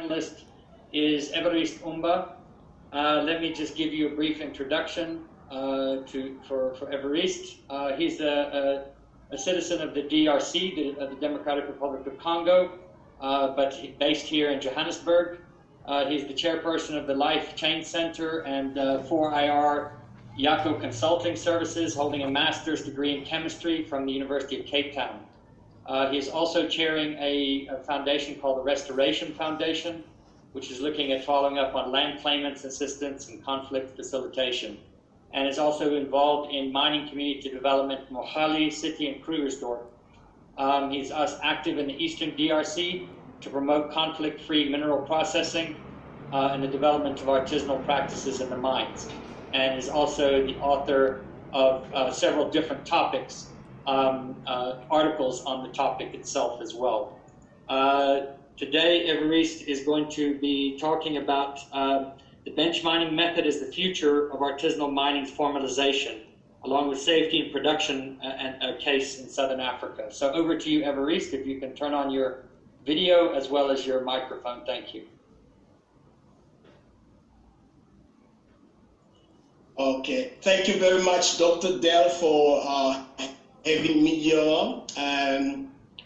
panelist is Evariste Umba. Let me just give you a brief introduction for Evariste. He's a citizen of the DRC, the Democratic Republic of Congo, but based here in Johannesburg. He's the chairperson of the Life Change Center and 4IR Yako Consulting Services, holding a master's degree in chemistry from the University of Cape Town. He is also chairing a foundation called the Restoration Foundation, which is looking at following up on land claimants assistance and conflict facilitation, and is also involved in mining community development, Mohali City and Krugersdorp. He's active in the Eastern DRC to promote conflict-free mineral processing and the development of artisanal practices in the mines, and is also the author of several different topics, articles on the topic itself as well. Today, Evariste is going to be talking about the bench mining method as the future of artisanal mining's formalization, along with safety and production and a case in Southern Africa. So over to you, Evariste, if you can turn on your video as well as your microphone. Thank you. Okay, thank you very much, Dr. Dell, for having me here.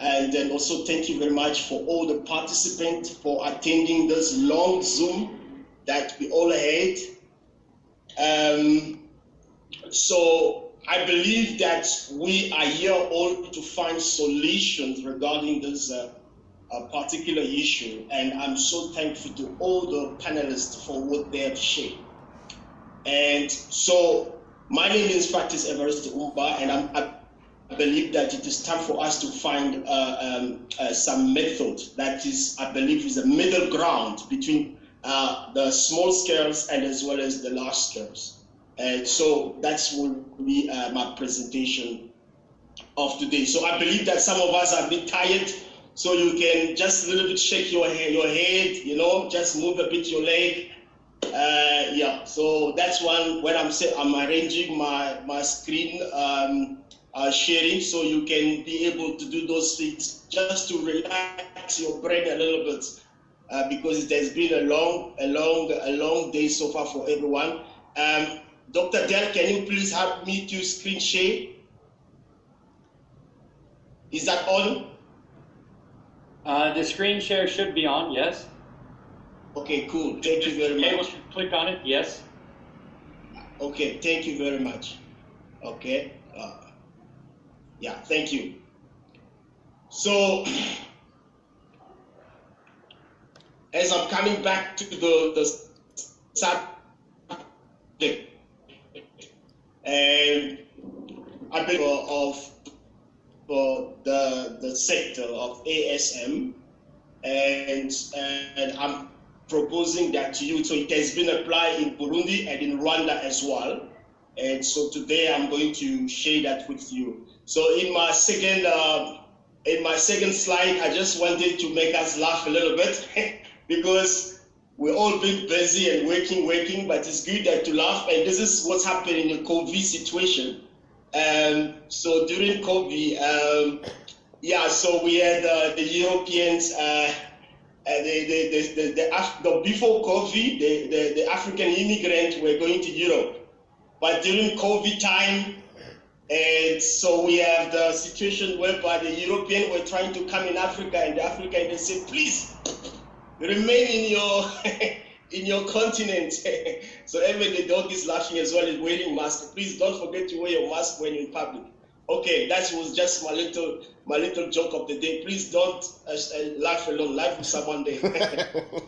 And then also thank you very much for all the participants for attending this long Zoom that we all had. So I believe that we are here all to find solutions regarding this particular issue. And I'm so thankful to all the panelists for what they have shared. And so my name is Evariste Umba, and I believe that it is time for us to find some method that is, I believe, is a middle ground between the small scales and as well as the large scales. And so that's will be my presentation of today. So I believe that some of us are a bit tired, so you can just a little bit shake your head, you know, just move a bit your leg. Yeah, so that's one when I'm arranging my screen sharing, so you can be able to do those things just to relax your brain a little bit, because it has been a long day so far for everyone. Dr. Dell, can you please help me to screen share? Is that on? The screen share should be on, yes. Okay, cool. Thank you very much. Able to click on it, yes. Okay, thank you very much. Okay. Yeah, thank you. So, as I'm coming back to the subject, and I believe of the sector of ASM, and I'm proposing that to you. So it has been applied in Burundi and in Rwanda as well. And so today I'm going to share that with you. So in my second slide, I just wanted to make us laugh a little bit because we're all been busy and working, but it's good that to laugh. And this is what's happening in the COVID situation. So during COVID, yeah, so we had the Europeans, before COVID, the African immigrants were going to Europe. But during COVID time, and so we have the situation whereby the Europeans were trying to come in Africa, and the Africans, they said, please remain in your continent. So even the dog is laughing as well as wearing mask. Please don't forget to wear your mask when you're in public. Okay, that was just my little joke of the day. Please don't laugh alone. Laugh with someone there.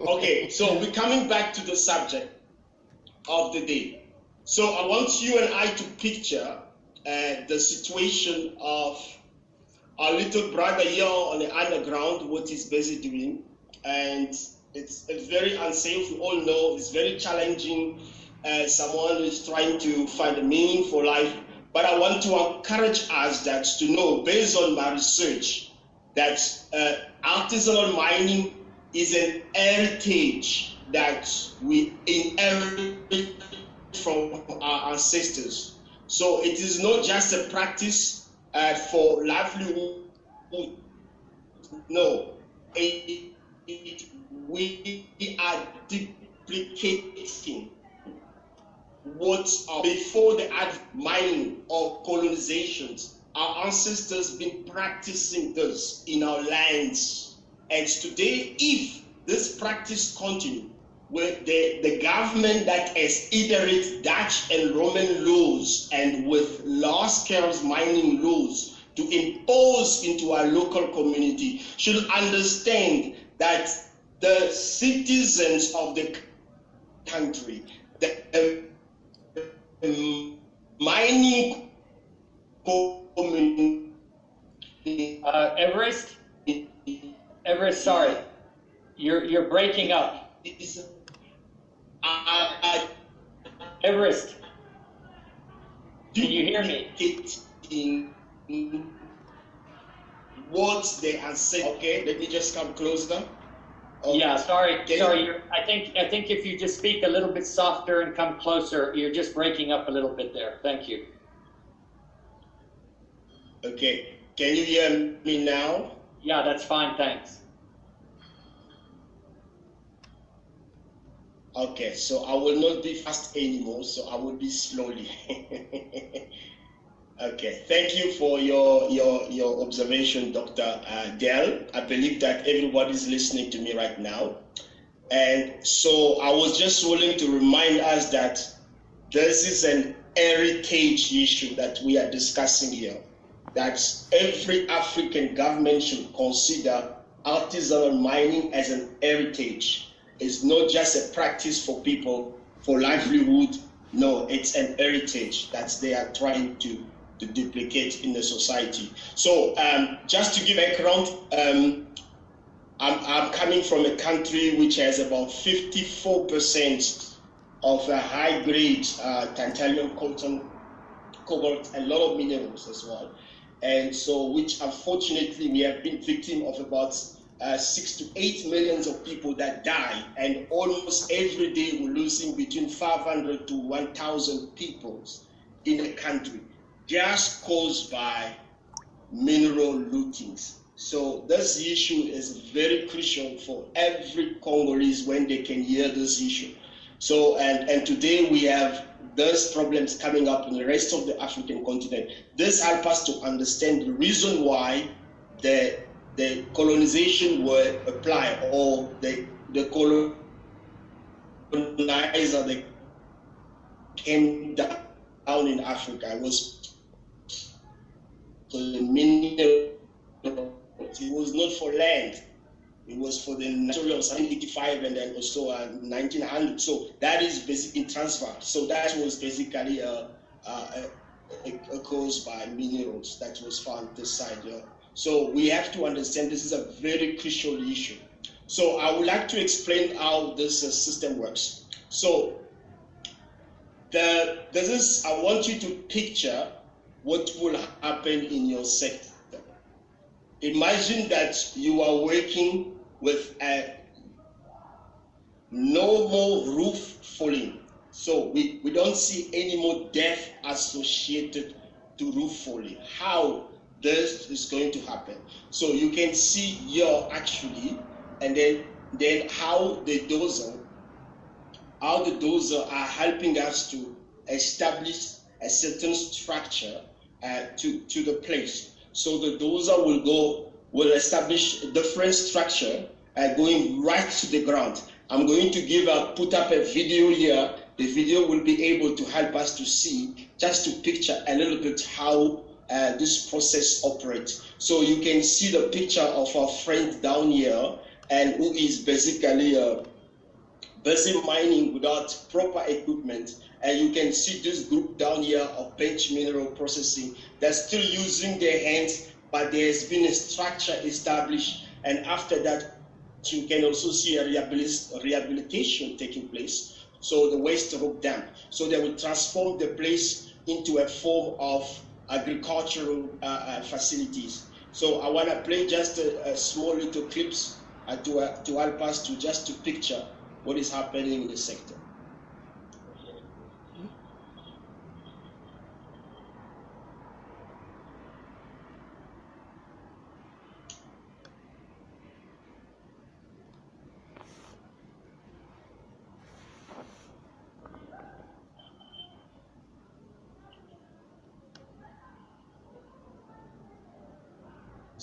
Okay, so we're coming back to the subject of the day. So I want you and I to picture the situation of our little brother here on the underground, what he's busy doing. And it's very unsafe. We all know it's very challenging. Someone is trying to find a meaning for life. But I want to encourage us that to know, based on my research, that artisanal mining is an heritage that we inherit from our ancestors. So it is not just a practice for livelihood. No, it we are duplicating what before the act of mining or colonizations, our ancestors been practicing this in our lands. And today, if this practice continue, with the government that has iterated Dutch and Roman laws and with large-scale mining laws to impose into our local community should understand that the citizens of the country, the mining community. Evariste, sorry, you're breaking up. Evariste, can you hear me? What they are saying. Okay, let me just come closer. Okay. Yeah, sorry. I think if you just speak a little bit softer and come closer, you're just breaking up a little bit there. Thank you. Okay, can you hear me now? Yeah, that's fine. Thanks. Okay, so I will not be fast anymore, so I will be slowly. Okay, thank you for your observation, Dr. Dell. I believe that everybody's listening to me right now. And so I was just willing to remind us that this is an heritage issue that we are discussing here, that every African government should consider artisanal mining as an heritage. It's not just a practice for people for livelihood. No, it's an heritage that they are trying to duplicate in the society. So just to give background, I'm coming from a country which has about 54% of a high-grade tantalum, coltan, cobalt, and a lot of minerals as well. And so, which unfortunately we have been victim of about 6 to 8 millions of people that die, and almost every day we're losing between 500 to 1,000 people in the country, just caused by mineral lootings. So this issue is very crucial for every Congolese when they can hear this issue. So, and today we have those problems coming up in the rest of the African continent. This helps us to understand the reason why the colonization were applied, or the colonizer that came down in Africa. It was for the mineral. It was not for land. It was for the natural of 1985 and then also 1900. So that is basically transfer. So that was basically caused by minerals that was found this side here. So we have to understand this is a very crucial issue. So I would like to explain how this system works. So I want you to picture what will happen in your sector. Imagine that you are working with a normal roof falling. So we don't see any more death associated to roof falling. How this is going to happen? So you can see here actually, and then how the dozer are helping us to establish a certain structure to the place. So the dozer will establish a different structure going right to the ground. I'm going to put up a video here. The video will be able to help us to see, just to picture a little bit how this process operates. So you can see the picture of our friend down here, and who is basically busy mining without proper equipment. And you can see this group down here of bench mineral processing. They're still using their hands, but there has been a structure established. And after that, you can also see a rehabilitation taking place. So the waste rock dam. So they will transform the place into a form of agricultural facilities. So I want to play just a small little clips to help us to picture what is happening in the sector.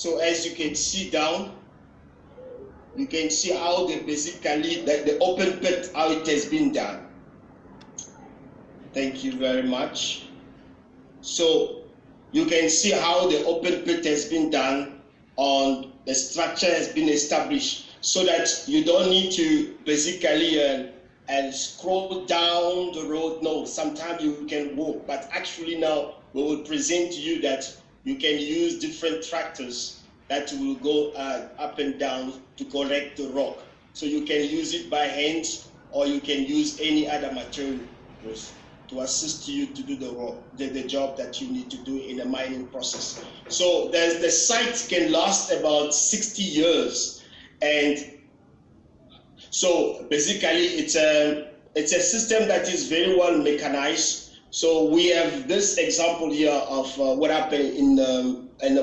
So as you can see down, you can see how basically the open pit, how it has been done. Thank you very much. So you can see how the open pit has been done, on the structure has been established, so that you don't need to basically and scroll down the road. No, sometimes you can walk, but actually now we will present to you that you can use different tractors that will go up and down to collect the rock. So you can use it by hand, or you can use any other materials to assist you to do the job that you need to do in a mining process. So the site can last about 60 years. And so basically it's a system that is very well mechanized. So we have this example here of what happened in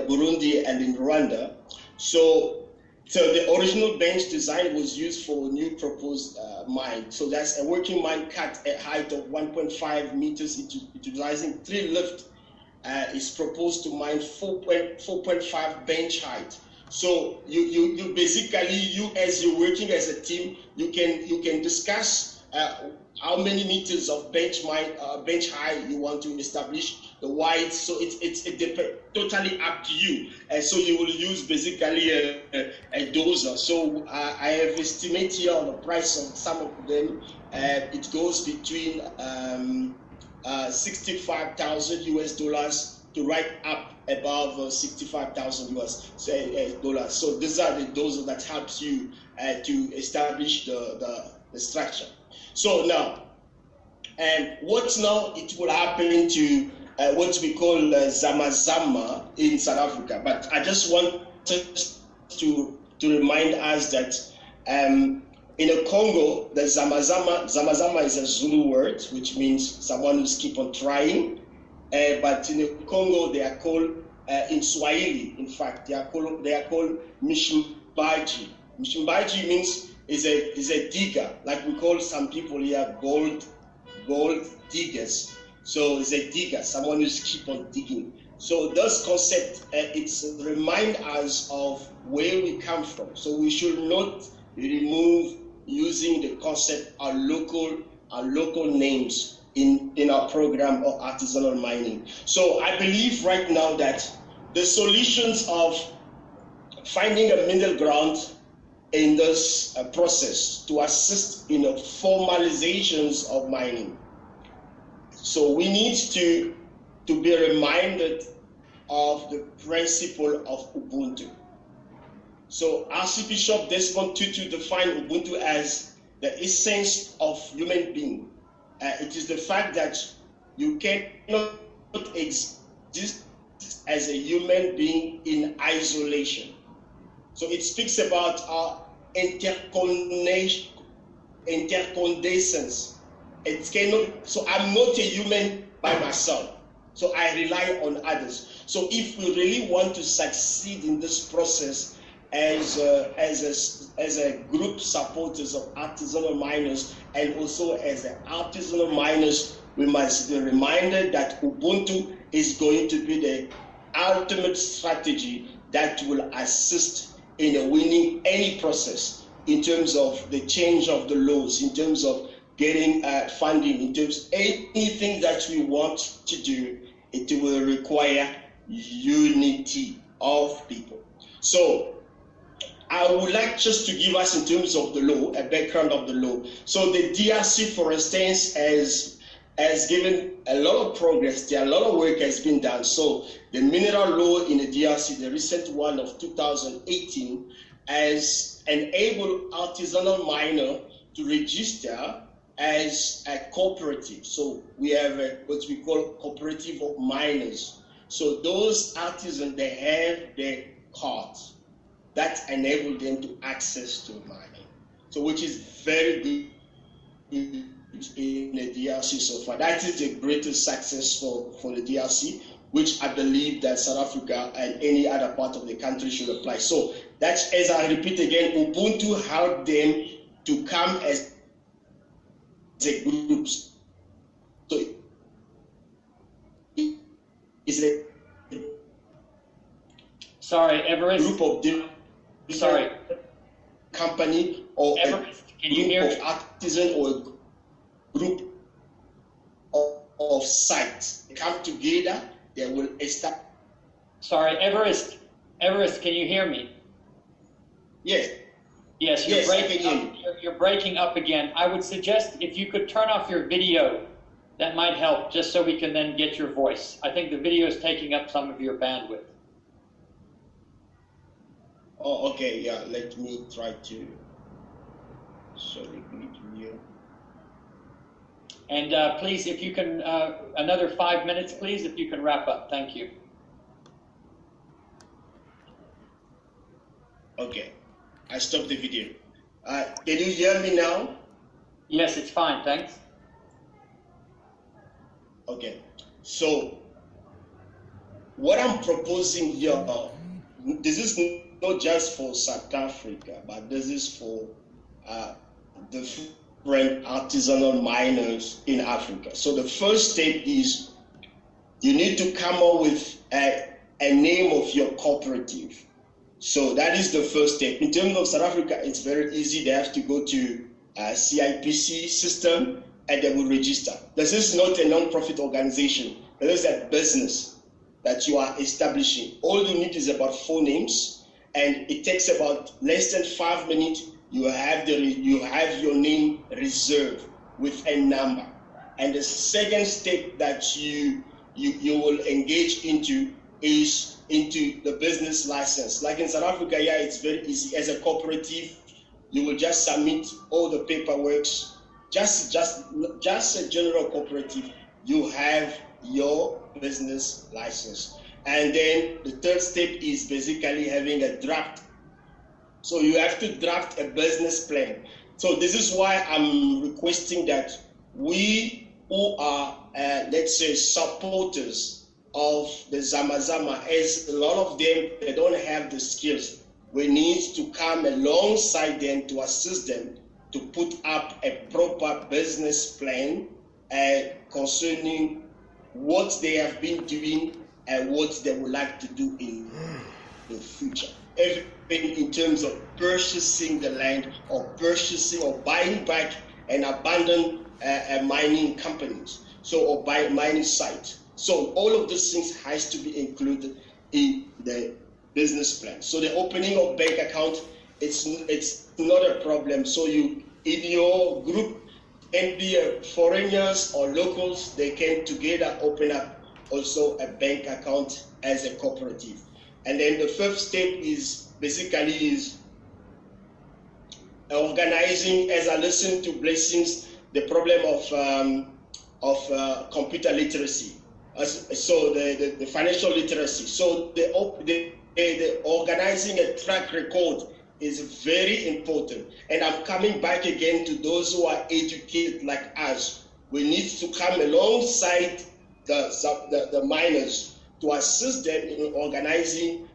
Burundi and in Rwanda. So the original bench design was used for a new proposed mine. So that's a working mine cut at height of 1.5 meters, utilizing 3 lifts. Is proposed to mine 4.5 bench height. So you basically, you as you're working as a team, you can discuss how many meters of bench height you want to establish, the width. So it's totally up to you. And so you will use basically a dozer. So I have estimated here on the price of some of them. It goes between 65,000 US dollars to right up above 65,000 US dollars. So these are the dozers that helps you to establish the structure. So now, what now it will happen to what we call Zama in South Africa. But I just want to remind us that in the Congo, the Zama is a Zulu word, which means someone who's keep on trying. But in the Congo, they are called, in Swahili, in fact, they are called Mishimbaji. Mishimbaji means is a digger, like we call some people here gold diggers. So it's a digger, someone who's keep on digging. So this concept, it's remind us of where we come from. So we should not remove using the concept our local names in our program of artisanal mining. So I believe right now that the solutions of finding a middle ground in this process to assist in the formalizations of mining. So we need to be reminded of the principle of Ubuntu. So Archbishop Desmond Tutu defined Ubuntu as the essence of human being. It is the fact that you cannot exist as a human being in isolation. So it speaks about our interconnectedness. It cannot. So I'm not a human by myself. So I rely on others. So if we really want to succeed in this process as a group supporters of artisanal miners, and also as artisanal miners, we must be reminded that Ubuntu is going to be the ultimate strategy that will assist in winning any process in terms of the change of the laws, in terms of getting funding, in terms of anything that we want to do. It will require unity of people. So I would like just to give us, in terms of the law, a background of the law. So the DRC, for instance, has given a lot of progress. There, a lot of work has been done. So the mineral law in the DRC, the recent one of 2018, has enabled artisanal miner to register as a cooperative. So we have what we call cooperative of miners. So those artisans, they have their cards that enable them to access to mining. So which is very good in the DRC so far. That is the greatest success for the DRC, which I believe that South Africa and any other part of the country should apply. So that's, as I repeat again, Ubuntu helped them to come as a group. So Sorry, Evariste. group of different company or Evariste, can you hear group of me? artisan or a group of sites come together, they will establish. Sorry, Evariste. Evariste, can you hear me? Yes. Yes, you're Yes, breaking I can hear up. You're breaking up again. I would suggest if you could turn off your video, that might help, just so we can then get your voice. I think the video is taking up some of your bandwidth. Oh, okay. Yeah. Let me try to. Sorry, video. And please, if you can, another 5 minutes, please, if you can wrap up. Thank you. Okay. I stopped the video. Can you hear me now? Yes, it's fine. Thanks. Okay. So, what I'm proposing here, this is not just for South Africa, but this is for different artisanal miners in Africa. So the first step is you need to come up with a name of your cooperative. So that is the first step. In terms of South Africa, it's very easy. They have to go to a CIPC system and they will register. This is not a non-profit organization. This is a business that you are establishing. All you need is about 4 names, and it takes about less than 5 minutes. You have your name reserved with a number. And the second step that you will engage into is into the business license. Like in South Africa, yeah, it's very easy. As a cooperative, you will just submit all the paperwork. Just a general cooperative, you have your business license. And then the third step is basically having a draft. So you have to draft a business plan. So this is why I'm requesting that we who are, let's say, supporters of the Zamazama, as a lot of them, they don't have the skills. We need to come alongside them to assist them to put up a proper business plan concerning what they have been doing and what they would like to do in the future. Everything in terms of purchasing the land or purchasing or buying back an abandoned mining companies, or by mining site. So all of these things has to be included in the business plan. So the opening of bank account, it's not a problem. So you, in your group, and be foreigners or locals, they can together open up also a bank account as a cooperative. And then the fifth step is basically organizing, as I listen to Blessings, the problem of computer literacy. So the financial literacy. So the organizing a track record is very important. And I'm coming back again to those who are educated like us. We need to come alongside the miners to assist them in organizing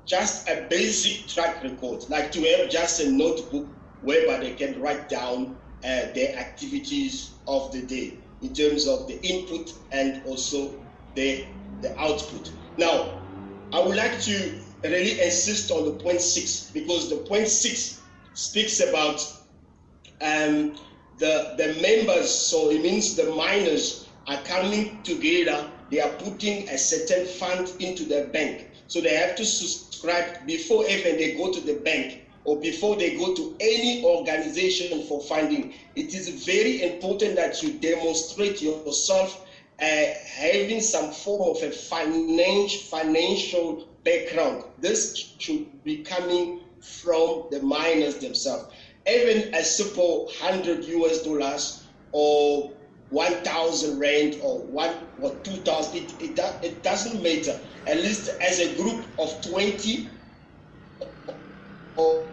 just a basic track record, like to have just a notebook whereby they can write down their activities of the day in terms of the input and also the output. Now, I would like to really insist on the point 6, because the point 6 speaks about the members. So it means the miners are coming together. They are putting a certain fund into the bank. So they have to subscribe before even they go to the bank or before they go to any organization for funding. It is very important that you demonstrate yourself having some form of a financial background. This should be coming from the miners themselves. Even a simple $100 or 1,000 rand or 2,000, it doesn't matter. At least as a group of 20 or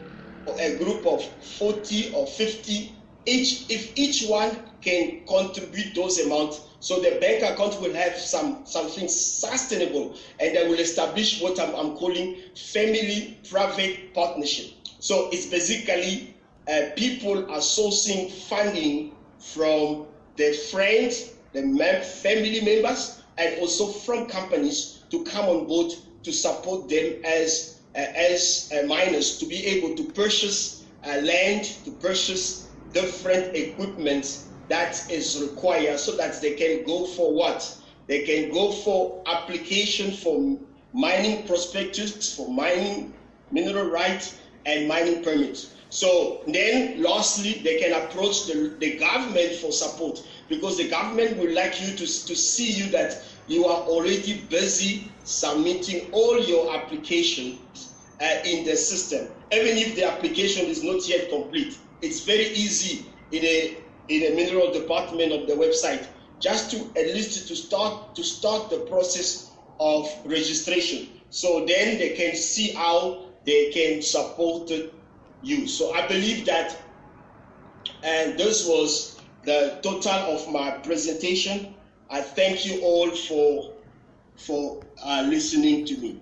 a group of 40 or 50, if each one can contribute those amounts, so the bank account will have something sustainable, and they will establish what I'm calling family private partnership. So it's basically people are sourcing funding from their friends, the family members, and also from companies to come on board to support them as miners, to be able to purchase land, to purchase different equipment that is required so that they can go for what? They can go for application for mining prospectus, for mining mineral rights, and mining permits. So then lastly, they can approach the government for support, because the government would like you to see you that you are already busy submitting all your applications in the system. Even if the application is not yet complete, it's very easy in a mineral department of the website just to at least to start the process of registration. So then they can see how they can support you. So I believe that, and this was the total of my presentation. I thank you all for listening to me.